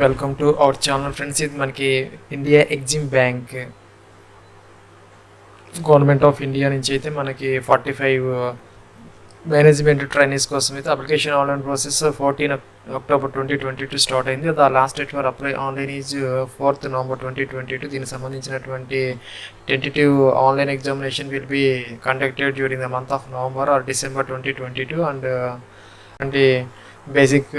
Welcome to our channel friends. ఇది మనకి India EXIM bank government of India నుంచి అయితే మనకి 45 మేనేజ్మెంట్ ట్రైనీస్ కోసం అయితే application online process 14 October 2022 start అయింది. The last date for apply online is 4th November 2022. దీనికి సంబంధించినటువంటి tentative online examination will be conducted during the month of November or December 2022 and basic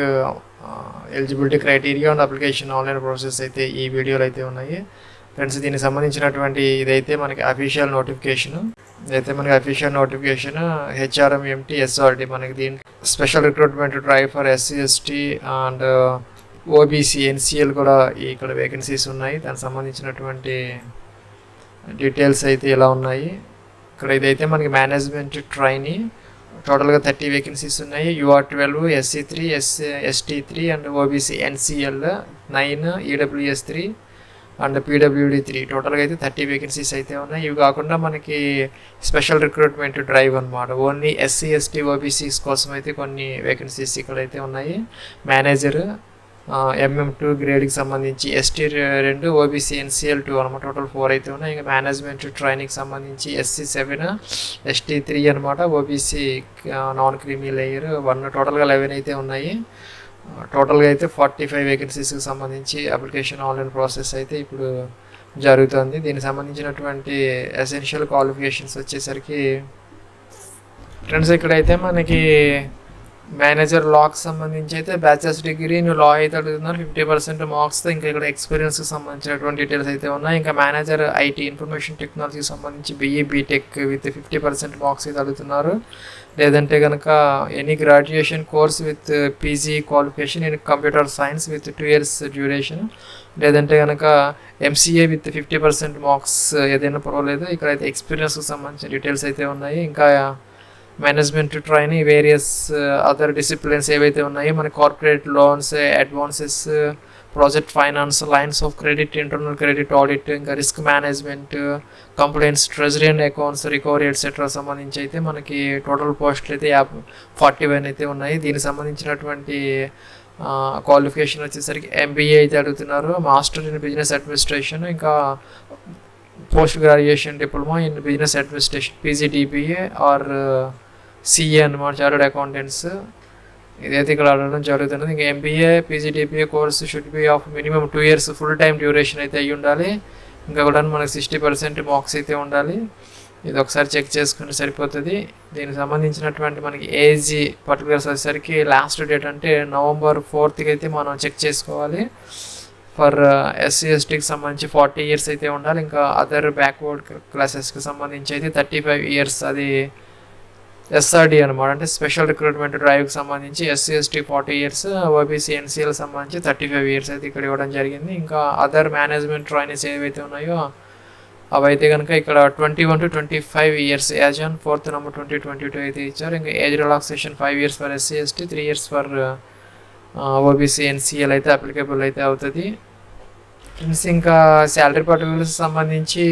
eligibility criteria and application online process అయితే ఈ వీడియోలో అయితే ఉన్నాయి friends. దీనికి సంబంధించినటువంటి ఇదైతే మనకి అఫీషియల్ నోటిఫికేషన్, హెచ్ఆర్ఎంఎంటీ ఎస్ఆర్డి మనకి దీని special recruitment drive for SC ST and OBC NCL కూడా ఇక్కడ వేకెన్సీస్ ఉన్నాయి. దానికి సంబంధించినటువంటి డీటెయిల్స్ అయితే ఇలా ఉన్నాయి. ఇక్కడ ఇదైతే మనకి మేనేజ్మెంట్ ట్రైనీ టోటల్గా 30 వేకెన్సీస్ ఉన్నాయి. UR 12, SC3, ST3 and OBC NCL 9, EWS 3 and PWD 3. టోటల్గా అయితే 30 వేకెన్సీస్ అయితే ఉన్నాయి. ఇవి కాకుండా మనకి స్పెషల్ రిక్రూట్మెంట్ డ్రైవ్ అనమాట, ఓన్లీ SC ST ఓబీసీస్ కోసం అయితే కొన్ని వేకెన్సీస్ ఇక్కడైతే ఉన్నాయి. మేనేజర్ MM2 గ్రేడ్కి సంబంధించి ST2, ఓబీసీ NCL 2 అనమాట. టోటల్ 4 అయితే ఉన్నాయి. ఇంకా మేనేజ్మెంట్ ట్రైనింగ్కి సంబంధించి SC7, ST3 అనమాట. OBC non creamy layer 1. టోటల్గా 11 అయితే ఉన్నాయి. టోటల్గా అయితే 45 వేకెన్సీస్కి సంబంధించి అప్లికేషన్ ఆన్లైన్ ప్రాసెస్ అయితే ఇప్పుడు జరుగుతుంది. దీనికి సంబంధించినటువంటి ఎసెన్షియల్ క్వాలిఫికేషన్స్ వచ్చేసరికి ఫ్రెండ్స్ ఇక్కడైతే మనకి మేనేజర్ లాకి సంబంధించి అయితే బ్యాచిలర్స్ డిగ్రీ లా అయితే అడుగుతున్నారు 50% మార్క్స్తో. ఇంకా ఇక్కడ ఎక్స్పీరియన్స్కి సంబంధించినటువంటి డీటెయిల్స్ అయితే ఉన్నాయి. ఇంకా మేనేజర్ ఐటీ ఇన్ఫర్మేషన్ టెక్నాలజీకి సంబంధించి BE BTech విత్ 50% మార్క్స్ అయితే అడుగుతున్నారు. లేదంటే కనుక any graduation course with PG qualification in computer science with 2 years duration, లేదంటే కనుక MCA విత్ 50% మార్క్స్ ఏదైనా పర్వాలేదు. ఇక్కడైతే ఎక్స్పీరియన్స్కి సంబంధించిన డీటెయిల్స్ అయితే ఉన్నాయి. ఇంకా management trainee various other disciplines ఏవైతే ఉన్నాయో మన corporate loans, advances, project finance, lines of credit, internal credit audit, ఇంకా risk management, complaints, treasury and accounts, recovery et cetera సంబంధించి అయితే మనకి టోటల్ పోస్టులు అయితే 41 అయితే ఉన్నాయి. దీనికి సంబంధించినటువంటి క్వాలిఫికేషన్ వచ్చేసరికి MBA అయితే అడుగుతున్నారు, మాస్టర్ ఇన్ బిజినెస్ అడ్మినిస్ట్రేషన్, ఇంకా post graduation diploma in business administration PGDBA or CA అనమాట, చార్టర్డ్ అకౌంటెంట్స్. ఇదైతే ఇక్కడ అడగడం జరుగుతున్నది. ఇంకా MBA PGDBA course should be of minimum 2 years full time duration అయితే అయ్యి ఉండాలి. ఇంకా కూడా మనకి 60% మార్క్స్ అయితే ఉండాలి. ఇది ఒకసారి చెక్ చేసుకుంటే సరిపోతుంది. దీనికి సంబంధించినటువంటి మనకి ఏజ్ పర్టికులర్స్ వచ్చేసరికి లాస్ట్ డేట్ అంటే నవంబర్ 4th అయితే మనం చెక్ చేసుకోవాలి. ఫర్ SC STకి సంబంధించి 40 years అయితే ఉండాలి. ఇంకా అదర్ బ్యాక్వర్డ్ క్లాసెస్కి సంబంధించి అయితే 35 years, అది SRD అనమాట, అంటే స్పెషల్ రిక్రూట్మెంట్ డ్రైవ్కి సంబంధించి SC ST 40 years, OBC NCL సంబంధించి 35 years అయితే ఇక్కడ ఇవ్వడం జరిగింది. ఇంకా అదర్ మేనేజ్మెంట్ ట్రైనీస్ ఏవైతే ఉన్నాయో అవైతే కనుక ఇక్కడ 21 to 25 years as on 4th November 2022 అయితే ఇచ్చారు. ఇంకా age relaxation 5 years for SC ST, 3 years for OBC NCL అయితే అప్లికేబుల్ అయితే అవుతుంది ఫ్రెండ్స్. ఇంకా శాలరీ పర్టికులర్స్ సంబంధించి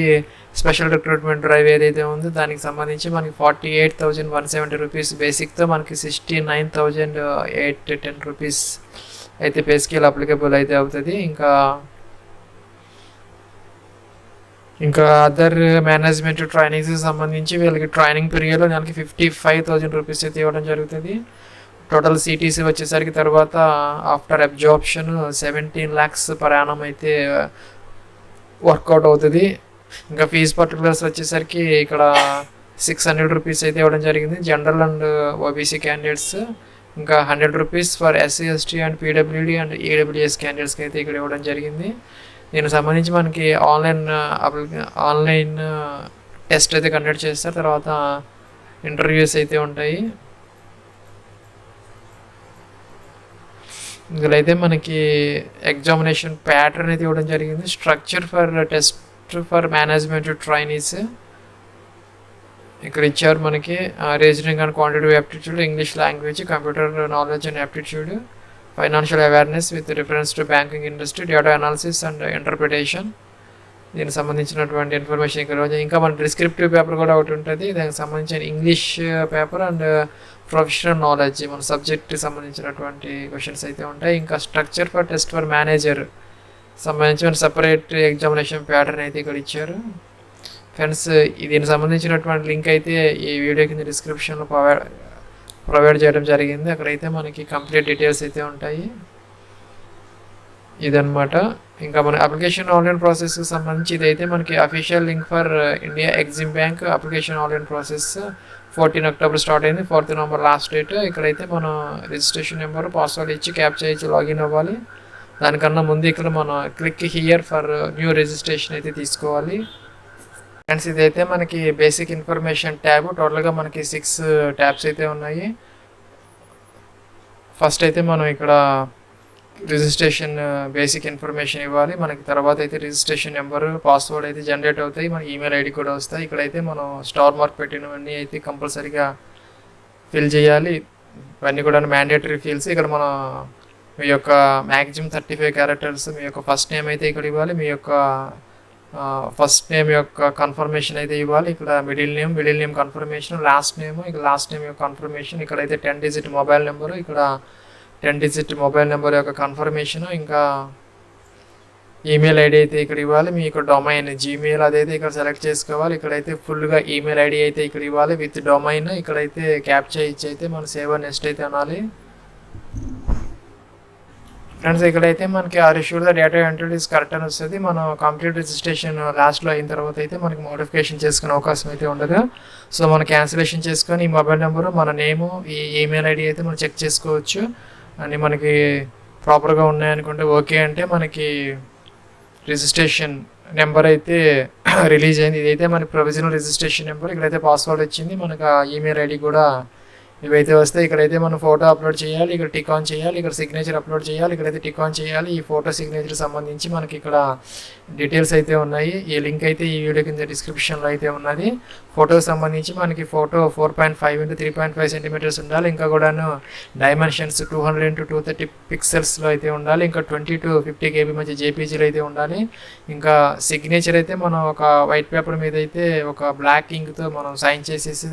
స్పెషల్ రిక్రూట్మెంట్ డ్రైవ్ ఏదైతే ఉందో దానికి సంబంధించి మనకి 48,170 రూపీస్ బేసిక్తో మనకి 69,810 రూపీస్ అయితే పే స్కేల్ అప్లికేబుల్ అయితే అవుతుంది. ఇంకా అదర్ మేనేజ్మెంట్ ట్రైనింగ్స్కి సంబంధించి వీళ్ళకి ట్రైనింగ్ పీరియడ్లో నెలకి 55,000 రూపీస్ అయితే ఇవ్వడం జరుగుతుంది. టోటల్ CTC వచ్చేసరికి తర్వాత after absorption 17 lakhs per annum అయితే వర్కౌట్ అవుతుంది. ఇంకా ఫీజ్ పర్టికులర్స్ వచ్చేసరికి ఇక్కడ 600 రూపీస్ అయితే ఇవ్వడం జరిగింది జనరల్ అండ్ OBC క్యాండిడేట్స్. ఇంకా 100 rupees for SC ST and PWD and EWS క్యాండిడేట్స్కి అయితే ఇక్కడ ఇవ్వడం జరిగింది. దీనికి సంబంధించి మనకి ఆన్లైన్ టెస్ట్ అయితే కండక్ట్ చేస్తారు, తర్వాత ఇంటర్వ్యూస్ అయితే ఉంటాయి. ఇందులో అయితే మనకి ఎగ్జామినేషన్ ప్యాటర్న్ అయితే ఇవ్వడం జరిగింది. Structure for test for management trainees ఇక్కడ ఇచ్చారు మనకి. Reasoning and quantitative aptitude, English language, computer knowledge and aptitude, financial awareness with reference to banking industry, data analysis and interpretation, దీనికి సంబంధించినటువంటి ఇన్ఫర్మేషన్ ఇక్కడ ఇంకా మన డిస్క్రిప్టివ్ పేపర్ కూడా ఒకటి ఉంటుంది, దానికి సంబంధించిన English paper and professional knowledge మన సబ్జెక్ట్కి సంబంధించినటువంటి క్వశ్చన్స్ అయితే ఉంటాయి. ఇంకా structure for test for manager సంబంధించిన సపరేట్ ఎగ్జామినేషన్ ప్యాటర్న్ అయితే ఇక్కడ ఇచ్చారు. ఫ్రెండ్స్ దీనికి సంబంధించినటువంటి లింక్ అయితే ఈ వీడియో కింద డిస్క్రిప్షన్లో ప్రొవైడ్ చేయడం జరిగింది. అక్కడైతే మనకి కంప్లీట్ డీటెయిల్స్ అయితే ఉంటాయి. ఇదన్నమాట. ఇంకా మన అప్లికేషన్ ఆన్లైన్ ప్రాసెస్కి సంబంధించి ఇదైతే మనకి official link for India EXIM bank application online process 14 October start అయింది, 4 నవంబర్ లాస్ట్ డేట్. ఇక్కడైతే మనం రిజిస్ట్రేషన్ నెంబర్ పాస్వర్డ్ ఇచ్చి క్యాప్చా ఇచ్చి లాగిన్ అవ్వాలి. దానికన్నా ముందు ఇక్కడ మనం click here for new registration అయితే తీసుకోవాలి. ఫ్రెండ్స్ ఇదైతే మనకి బేసిక్ ఇన్ఫర్మేషన్ ట్యాబ్, టోటల్గా మనకి 6 ట్యాబ్స్ అయితే ఉన్నాయి. ఫస్ట్ అయితే మనం ఇక్కడ రిజిస్ట్రేషన్ బేసిక్ ఇన్ఫర్మేషన్ ఇవ్వాలి. మనకి తర్వాత అయితే రిజిస్ట్రేషన్ నెంబర్ పాస్వర్డ్ అయితే జనరేట్ అవుతాయి, మన ఈమెయిల్ ఐడి కూడా వస్తాయి. ఇక్కడైతే మనం స్టార్ మార్క్ పెట్టినవన్నీ అయితే కంపల్సరీగా ఫిల్ చేయాలి. ఇవన్నీ కూడా మ్యాండేటరీ ఫీల్స్. ఇక్కడ మన మీ యొక్క మ్యాక్సిమం 35 క్యారెక్టర్స్ మీ యొక్క ఫస్ట్ నేమ్ అయితే ఇక్కడ ఇవ్వాలి, మీ యొక్క ఫస్ట్ నేమ్ యొక్క కన్ఫర్మేషన్ అయితే ఇవ్వాలి. ఇక్కడ middle name confirmation, last name ఇక్కడ లాస్ట్ నేమ్ యొక్క కన్ఫర్మేషన్. ఇక్కడైతే 10 డిజిట్ మొబైల్ నెంబరు, ఇక్కడ 10 డిజిట్ మొబైల్ నెంబర్ యొక్క కన్ఫర్మేషన్. ఇంకా ఈమెయిల్ ఐడి అయితే ఇక్కడ ఇవ్వాలి. మీకు డొమైన్ జీమెయిల్ అదైతే ఇక్కడ సెలెక్ట్ చేసుకోవాలి. ఇక్కడైతే ఫుల్గా ఈమెయిల్ ఐడి అయితే ఇక్కడ ఇవ్వాలి విత్ డొమైన్. ఇక్కడైతే క్యాప్చా ఇచ్చి అయితే మన సేవ్ నెక్స్ట్ అయితే అనాలి. ఫ్రెండ్స్ ఇక్కడైతే మనకి ఆ రిష్యూడ్ ద డేటా ఎంట్రీస్ కరెక్ట్ అని వస్తుంది. మనం కంప్లీట్ రిజిస్ట్రేషన్ లాస్ట్లో అయిన తర్వాత అయితే మనకి మోడిఫికేషన్ చేసుకునే అవకాశం అయితే ఉండదు. సో మనం క్యాన్సిలేషన్ చేసుకొని ఈ మొబైల్ నెంబరు మన నేము ఈ ఈమెయిల్ ఐడి అయితే మనం చెక్ చేసుకోవచ్చు. అని మనకి ప్రాపర్గా ఉన్నాయనుకుంటే ఓకే అంటే మనకి రిజిస్ట్రేషన్ నెంబర్ అయితే రిలీజ్ అయింది. ఇదైతే మనకి ప్రొవిజనల్ రిజిస్ట్రేషన్ నెంబర్. ఇక్కడైతే పాస్వర్డ్ వచ్చింది, మనకు ఆ ఈమెయిల్ ఐడి కూడా ఇవైతే వస్తాయి. ఇక్కడైతే మనం ఫోటో అప్లోడ్ చేయాలి, ఇక్కడ టిక్ ఆన్ చేయాలి, ఇక్కడ సిగ్నేచర్ అప్లోడ్ చేయాలి, ఇక్కడైతే టిక్ ఆన్ చేయాలి. ఈ ఫోటో సిగ్నేచర్ సంబంధించి మనకి ఇక్కడ డీటెయిల్స్ అయితే ఉన్నాయి. ఈ లింక్ అయితే ఈ వీడియో కింద డిస్క్రిప్షన్లో అయితే ఉన్నది. ఫోటోకి సంబంధించి మనకి ఫోటో 4.5 x 3.5 సెంటీమీటర్స్ ఉండాలి. ఇంకా కూడాను డైమెన్షన్స్ 200 x 230 పిక్సెల్స్లో అయితే ఉండాలి. ఇంకా 20 to 50 KB మధ్య జేపీజీలో అయితే ఉండాలి. ఇంకా సిగ్నేచర్ అయితే మనం ఒక వైట్ పేపర్ మీద అయితే ఒక బ్లాక్ ఇంక్తో మనం సైన్ చేసేసి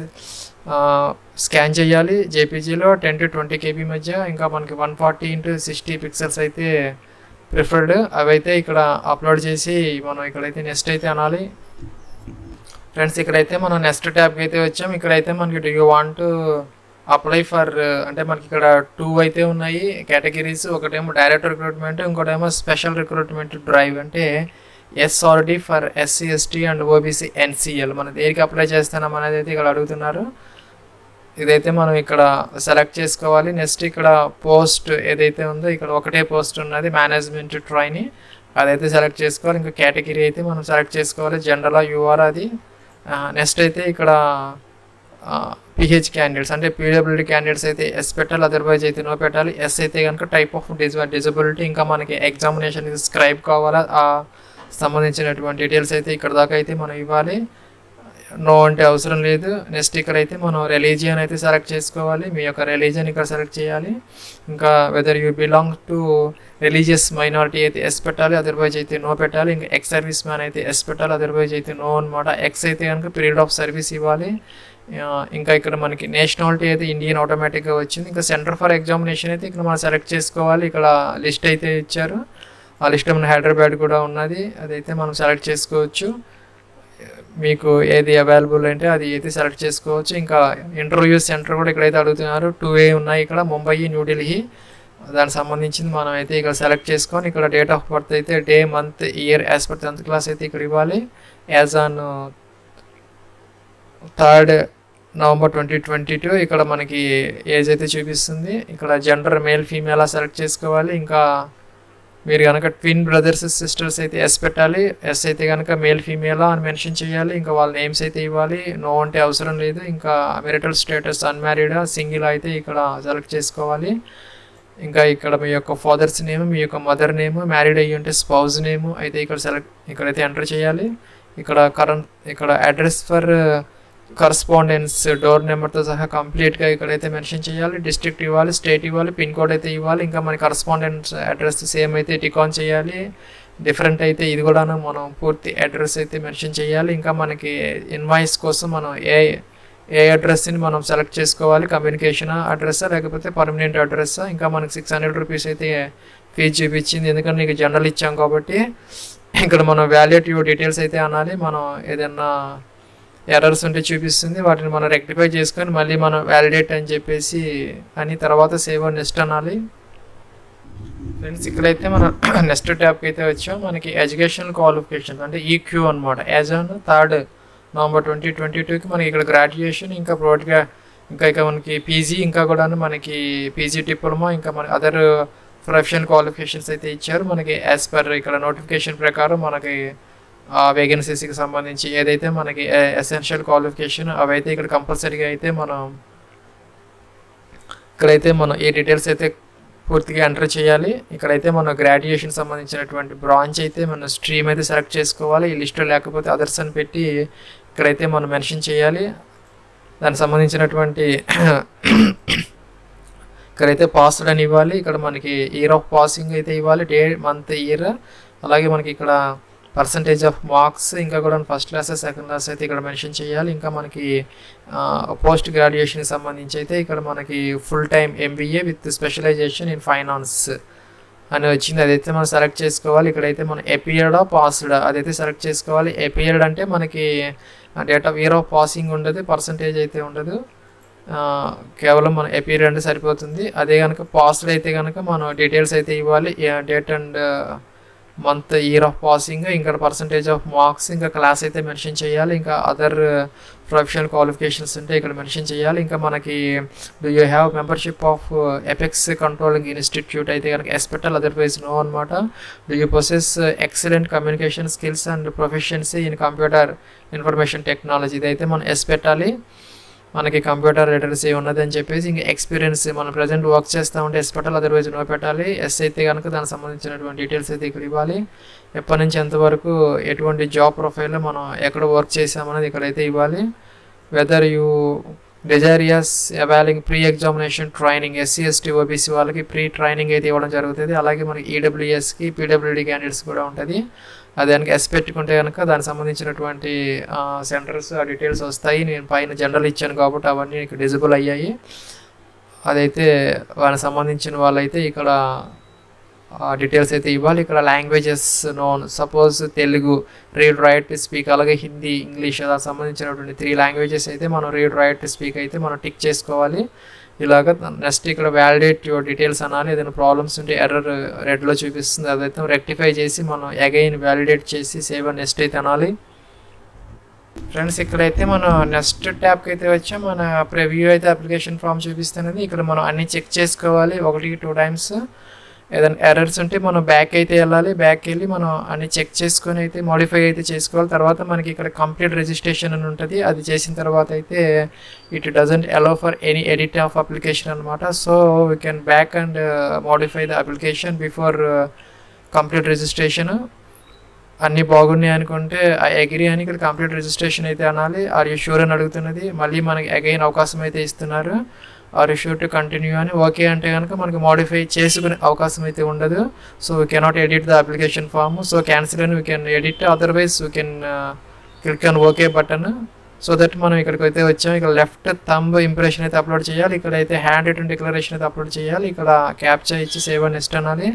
స్కాన్ చేయాలి జేపీజీలో 10 to 20 KB మధ్య. ఇంకా మనకి 140 x 60 పిక్సెల్స్ అయితే ప్రిఫర్డ్. అవైతే ఇక్కడ అప్లోడ్ చేసి మనం ఇక్కడైతే నెక్స్ట్ అయితే అనాలి. ఫ్రెండ్స్ ఇక్కడైతే మనం నెక్స్ట్ ట్యాబ్కి అయితే వచ్చాం. ఇక్కడైతే మనకి do you want apply for అంటే మనకి ఇక్కడ 2 అయితే ఉన్నాయి కేటగిరీస్. ఒకటేమో డైరెక్ట్ రిక్రూట్మెంట్, ఇంకోటేమో స్పెషల్ రిక్రూట్మెంట్ డ్రైవ్ అంటే SRD for SC ST and OBC NCL. మనం దేనికి అప్లై చేస్తున్నాం అనేది అయితే ఇక్కడ అడుగుతున్నారు. ఇదైతే మనం ఇక్కడ సెలెక్ట్ చేసుకోవాలి. నెక్స్ట్ ఇక్కడ పోస్ట్ ఏదైతే ఉందో ఇక్కడ ఒకటే పోస్ట్ ఉన్నది మేనేజ్మెంట్ ట్రైనీ, అదైతే సెలెక్ట్ చేసుకోవాలి. ఇంకా కేటగిరీ అయితే మనం సెలెక్ట్ చేసుకోవాలి, జనరల్ యూఆర్ అది. నెక్స్ట్ అయితే ఇక్కడ PH క్యాండిడేట్స్ అంటే PWD క్యాండిడేట్స్ అయితే ఎస్ పెట్టాలి, అదర్వైజ్ అయితే నో పెట్టాలి. ఎస్ అయితే కనుక టైప్ ఆఫ్ డిజబిలిటీ. ఇంకా మనకి ఎగ్జామినేషన్ ఇది స్క్రైబ్ కావాలా సంబంధించినటువంటి డీటెయిల్స్ అయితే ఇక్కడ దాకా అయితే మనం ఇవ్వాలి. నో అంటే అవసరం లేదు. నెక్స్ట్ ఇక్కడైతే మనం రిలీజియన్ అయితే సెలెక్ట్ చేసుకోవాలి, మీ యొక్క రిలీజియన్ ఇక్కడ సెలెక్ట్ చేయాలి. ఇంకా whether you belong to religious minority అయితే ఎస్ పెట్టాలి, అదర్వైజ్ అయితే నో పెట్టాలి. ఇంకా ఎక్స్ సర్వీస్ మ్యాన్ అయితే ఎస్ పెట్టాలి, అదర్వైజ్ అయితే నో అనమాట. ఎక్స్ అయితే కనుక పీరియడ్ ఆఫ్ సర్వీస్ ఇవ్వాలి. ఇంకా ఇక్కడ మనకి నేషనాలిటీ అయితే ఇండియన్ ఆటోమేటిక్గా వచ్చింది. ఇంకా సెంటర్ ఫర్ ఎగ్జామినేషన్ అయితే ఇక్కడ మనం సెలెక్ట్ చేసుకోవాలి. ఇక్కడ లిస్ట్ అయితే ఇచ్చారు, ఆ లిస్ట్ మన హైదరాబాద్ కూడా ఉన్నది, అదైతే మనం సెలెక్ట్ చేసుకోవచ్చు. మీకు ఏది అవైలబుల్ అంటే అది అయితే సెలెక్ట్ చేసుకోవచ్చు. ఇంకా ఇంటర్వ్యూ సెంటర్ కూడా ఇక్కడైతే అడుగుతున్నారు, 2A ఉన్నాయి ఇక్కడ, ముంబై న్యూఢిల్లీ. దానికి సంబంధించింది మనం అయితే ఇక్కడ సెలెక్ట్ చేసుకొని ఇక్కడ డేట్ ఆఫ్ బర్త్ అయితే day month year as per 10th class అయితే ఇక్కడ ఇవ్వాలి. యాజ్ ఆన్ 3rd November 2022 ఇక్కడ మనకి ఏజ్ అయితే చూపిస్తుంది. ఇక్కడ జెండర్ మేల్ ఫీమేల్ సెలెక్ట్ చేసుకోవాలి. ఇంకా మీరు కనుక ట్విన్ బ్రదర్స్ సిస్టర్స్ అయితే ఎస్ పెట్టాలి, ఎస్ అయితే కనుక మేల్ ఫీమేలా అని మెన్షన్ చేయాలి. ఇంకా వాళ్ళ నేమ్స్ అయితే ఇవ్వాలి, నో అంటే అవసరం లేదు. ఇంకా మెరిటల్ స్టేటస్ అన్మ్యారీడా సింగిల్ అయితే ఇక్కడ సెలెక్ట్ చేసుకోవాలి. ఇంకా ఇక్కడ మీ యొక్క ఫాదర్స్ నేమ్, మీ యొక్క మదర్ నేమ్, మ్యారీడ్ అయ్యి ఉంటే స్పౌజ్ నేమ్ అయితే ఇక్కడైతే ఎంటర్ చేయాలి. ఇక్కడ అడ్రస్ ఫర్ కరస్పాండెన్స్ డోర్ నెంబర్తో సహా కంప్లీట్గా ఇక్కడైతే మెన్షన్ చేయాలి. డిస్ట్రిక్ట్ ఇవ్వాలి, స్టేట్ ఇవ్వాలి, పిన్ కోడ్ అయితే ఇవ్వాలి. ఇంకా మన కరస్పాండెన్స్ అడ్రస్ సేమ్ అయితే టిక్ ఆన్ చేయాలి. డిఫరెంట్ అయితే ఇది కూడా మనం పూర్తి అడ్రస్ అయితే మెన్షన్ చేయాలి. ఇంకా మనకి ఇన్వాయిస్ కోసం మనం ఏ అడ్రస్ని మనం సెలెక్ట్ చేసుకోవాలి, కమ్యూనికేషన్ అడ్రస్సా లేకపోతే పర్మనెంట్ అడ్రస్సా. ఇంకా మనకి 600 రూపీస్ అయితే ఫీజు చూపించింది, ఎందుకంటే నీకు జనరల్ ఇచ్చాం కాబట్టి. ఇక్కడ మనం వ్యాలిడేట్ యువర్ డీటెయిల్స్ అయితే అనాలి. మనం ఏదైనా ఎర్రర్స్ ఉంటే చూపిస్తుంది, వాటిని మనం రెక్టిఫై చేసుకొని మళ్ళీ మనం వ్యాలిడేట్ అని చెప్పేసి అని తర్వాత సేవ్ అండ్ నెక్స్ట్ అనాలి. ఫ్రెండ్స్ ఇక్కడైతే మనం నెక్స్ట్ ట్యాబ్కి అయితే వచ్చాం. మనకి ఎడ్యుకేషనల్ క్వాలిఫికేషన్ అంటే ఈక్యూ అనమాట. యాజ్ ఆన్ 3rd November 2022కి మనకి ఇక్కడ గ్రాడ్యుయేషన్, ఇంకా ప్రోడ్గా ఇంకా మనకి పీజీ, ఇంకా కూడా మనకి పీజీ డిప్లొమా, ఇంకా మన అదర్ ప్రొఫెషనల్ క్వాలిఫికేషన్స్ అయితే ఇచ్చారు. మనకి యాజ్ పర్ ఇక్కడ నోటిఫికేషన్ ప్రకారం మనకి వేకెన్సీస్కి సంబంధించి ఏదైతే మనకి ఎసెన్షియల్ క్వాలిఫికేషన్ అవైతే ఇక్కడ కంపల్సరీగా అయితే మనం ఇక్కడైతే మనం ఈ డీటెయిల్స్ అయితే పూర్తిగా ఎంటర్ చేయాలి. ఇక్కడైతే మనం గ్రాడ్యుయేషన్ సంబంధించినటువంటి బ్రాంచ్ అయితే మన స్ట్రీమ్ అయితే సెలెక్ట్ చేసుకోవాలి. ఈ లిస్ట్లో లేకపోతే అదర్స్ అని పెట్టి ఇక్కడైతే మనం మెన్షన్ చేయాలి. దానికి సంబంధించినటువంటి ఇక్కడైతే పాస్డ్ అని ఇవ్వాలి. ఇక్కడ మనకి ఇయర్ ఆఫ్ పాసింగ్ అయితే ఇవ్వాలి, డే మంత్ ఇయర్. అలాగే మనకి ఇక్కడ పర్సంటేజ్ ఆఫ్ మార్క్స్, ఇంకా కూడా ఫస్ట్ క్లాస్ సెకండ్ క్లాస్ అయితే ఇక్కడ మెన్షన్ చేయాలి. ఇంకా మనకి పోస్ట్ గ్రాడ్యుయేషన్కి సంబంధించి అయితే ఇక్కడ మనకి full time MBA with specialisation in finance అని వచ్చింది, అదైతే మనం సెలెక్ట్ చేసుకోవాలి. ఇక్కడైతే మనం ఎపియర్డా పాస్డా అదైతే సెలెక్ట్ చేసుకోవాలి. ఎపియర్డ్ అంటే మనకి date of year of passing ఉండదు, పర్సంటేజ్ అయితే ఉండదు, కేవలం మన ఎపియర్ అంటే సరిపోతుంది. అదే కనుక పాస్డ్ అయితే కనుక మనం డీటెయిల్స్ అయితే ఇవ్వాలి, date and month year of passing, ఇంకా పర్సంటేజ్ ఆఫ్ మార్క్స్, ఇంకా క్లాస్ అయితే మెన్షన్ చేయాలి. ఇంకా అదర్ ప్రొఫెషనల్ క్వాలిఫికేషన్స్ ఉంటే ఇక్కడ మెన్షన్ చేయాలి. ఇంకా మనకి do you have membership of apex controlling institute అయితే కనుక ఎస్ పెట్టాలి, అదర్వైజ్ నో అనమాట. Do you possess excellent communication skills and proficiency in computer information technology ఇదైతే మనం ఎస్ పెట్టాలి. మనకి కంప్యూటర్ లిటరసీ ఉన్నది అని చెప్పేసి, ఇంకా ఎక్స్పీరియన్స్ మనం ప్రజెంట్ వర్క్ చేస్తూ ఉంటే ఎస్ పెట్టాలి, అదర్వైజ్ నో పెట్టాలి. ఎస్ అయితే కనుక దానికి సంబంధించినటువంటి డీటెయిల్స్ అయితే ఇక్కడ ఇవ్వాలి. ఎప్పటి నుంచి ఎంతవరకు ఎటువంటి జాబ్ ప్రొఫైల్లో మనం ఎక్కడ వర్క్ చేసామనేది ఇక్కడైతే ఇవ్వాలి. Whether you desirous availing pre examination training, SC ST OBC వాళ్ళకి ప్రీ ట్రైనింగ్ అయితే ఇవ్వడం జరుగుతుంది. అలాగే మనకి EWSకి PWD క్యాండిడేట్స్ కూడా ఉంటుంది. అది కనుక ఎస్ పెట్టుకుంటే కనుక దానికి సంబంధించినటువంటి సెంటర్స్ ఆ డీటెయిల్స్ వస్తాయి. నేను పైన జనరల్ ఇచ్చాను కాబట్టి అవన్నీ ఇక్కడ డిజిబుల్ అయ్యాయి. అదైతే వానికి సంబంధించిన వాళ్ళైతే ఇక్కడ డీటెయిల్స్ అయితే ఇవ్వాలి. ఇక్కడ languages known, suppose Telugu read write speak, అలాగే హిందీ ఇంగ్లీష్ అలా సంబంధించినటువంటి 3 లాంగ్వేజెస్ అయితే మనం రీడ్ రైట్ స్పీక్ అయితే మనం టిక్ చేసుకోవాలి. ఇలాగ నెక్స్ట్ ఇక్కడ వ్యాలిడేట్ యువర్ డీటెయిల్స్ అనాలి. ఏదైనా ప్రాబ్లమ్స్ ఉంటే ఎర్రర్ రెడ్లో చూపిస్తుంది, అదైతే రెక్టిఫై చేసి మనం అగైన్ వ్యాలిడేట్ చేసి సేవ్ అండ్ నెక్స్ట్ అయితే అనాలి. ఫ్రెండ్స్ ఇక్కడైతే మనం నెక్స్ట్ ట్యాబ్కి అయితే వచ్చాం. మన ప్రివ్యూ అయితే అప్లికేషన్ ఫామ్ చూపిస్తున్నది. ఇక్కడ మనం అన్ని చెక్ చేసుకోవాలి 1-2 టైమ్స్. ఏదైనా ఎర్రర్స్ ఉంటే మనం బ్యాక్ అయితే వెళ్ళాలి, బ్యాక్ వెళ్ళి మనం అన్ని చెక్ చేసుకొని అయితే మోడిఫై అయితే చేసుకోవాలి. తర్వాత మనకి ఇక్కడ కంప్లీట్ రిజిస్ట్రేషన్ అని ఉంటుంది, అది చేసిన తర్వాత అయితే it doesn't allow for any edit of application అనమాట. So we can back and modify the application before complete registration. అన్నీ బాగున్నాయి అనుకుంటే అగ్రీ అని ఇక్కడ కంప్లీట్ రిజిస్ట్రేషన్ అయితే అనాలి. ఆర్ యూ షూర్ అని అడుగుతున్నది, మళ్ళీ మనకి అగైన్ అవకాశం అయితే ఇస్తున్నారు. Are you sure to continue అని ఓకే అంటే కనుక మనకి మోడిఫై చేసుకునే అవకాశం అయితే ఉండదు. So we cannot edit the application form. So cancel అని we can edit, otherwise we can click on okay button. So that మనం ఇక్కడికి అయితే వచ్చాం. ఇక్కడ లెఫ్ట్ థంబ్ ఇంప్రెషన్ అయితే అప్లోడ్ చేయాలి. ఇక్కడైతే హ్యాండ్ రిటన్ డిక్లరేషన్ అయితే అప్లోడ్ చేయాలి. ఇక్కడ క్యాప్చా ఇచ్చి సేవ్ అండ్ నెక్స్ట్ అనాలి.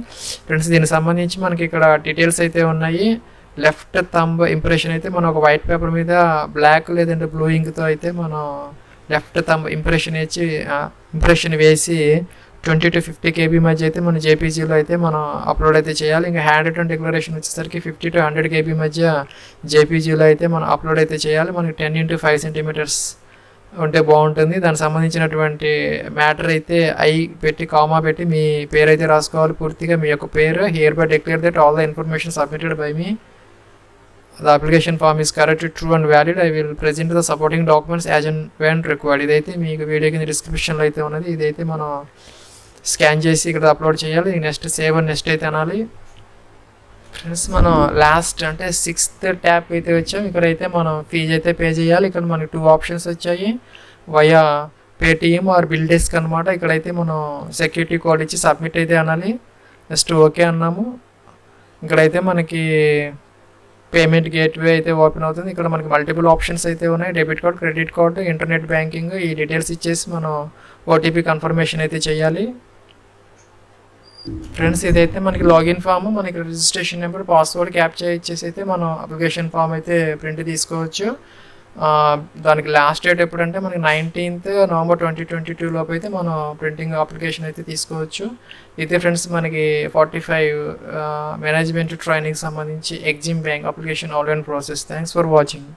ఫ్రెండ్స్ దీనికి సంబంధించి మనకి ఇక్కడ డీటెయిల్స్ అయితే ఉన్నాయి. లెఫ్ట్ థంబ్ ఇంప్రెషన్ అయితే మనం ఒక వైట్ పేపర్ మీద బ్లాక్ లేదంటే బ్లూ ఇంక్తో అయితే మనం లెఫ్ట్ థంబ్ ఇంప్రెషన్ వేసి 20 to 50 KB మధ్య అయితే మన జేపీజీలో అయితే మనం అప్లోడ్ అయితే చేయాలి. ఇంకా హ్యాండ్ రిటన్ డిక్లరేషన్ వచ్చేసరికి 50 to 100 KB మధ్య జేపీజీలో అయితే మనం అప్లోడ్ అయితే చేయాలి. మనకి 10 into 5 centimeters ఉంటే బాగుంటుంది. దానికి సంబంధించినటువంటి మ్యాటర్ అయితే పెట్టి కామా పెట్టి మీ పేరు అయితే రాసుకోవాలి పూర్తిగా, మీ యొక్క పేరు. Here by declare that all the information submitted by me, the application form is correct, true and valid. I will present the supporting documents as and when required. ఇదైతే మీకు వీడియో కింద డిస్క్రిప్షన్లో అయితే ఉన్నది. ఇదైతే మనం స్కాన్ చేసి ఇక్కడ అప్లోడ్ చేయాలి. నెక్స్ట్ సేవ్ అండ్ నెక్స్ట్ అయితే అనాలి. ఫ్రెండ్స్ మనం లాస్ట్ అంటే 6th ట్యాబ్ అయితే వచ్చాం. ఇక్కడైతే మనం ఫీజు అయితే పే చేయాలి. ఇక్కడ మనకి 2 ఆప్షన్స్ వచ్చాయి, via Paytm are bill desk అనమాట. ఇక్కడైతే మనం సెక్యూరిటీ కోడ్ ఇచ్చి సబ్మిట్ అయితే అనాలి. నెక్స్ట్ ఓకే అన్నాము. ఇక్కడైతే మనకి పేమెంట్ గేట్వే అయితే ఓపెన్ అవుతుంది. ఇక్కడ మనకి మల్టిపుల్ ఆప్షన్స్ అయితే ఉన్నాయి. Debit card, credit card, internet banking, ఈ డీటెయిల్స్ ఇచ్చేసి మనం ఓటీపీ కన్ఫర్మేషన్ అయితే చేయాలి. ఫ్రెండ్స్ ఇదైతే మనకి లాగిన్ ఫామ్, మనకి రిజిస్ట్రేషన్ నెంబర్, పాస్వర్డ్ క్యాప్చర్ ఇచ్చేసి అయితే మనం అప్లికేషన్ ఫామ్ అయితే ప్రింట్ తీసుకోవచ్చు. దానికి లాస్ట్ డేట్ ఎప్పుడంటే మనకి 19th November 2022 లోపు అయితే మనం ప్రింటింగ్ అప్లికేషన్ అయితే తీసుకోవచ్చు. అయితే ఫ్రెండ్స్ మనకి 45 మేనేజ్మెంట్ ట్రైనింగ్ సంబంధించి Exim bank application online process. Thanks for watching.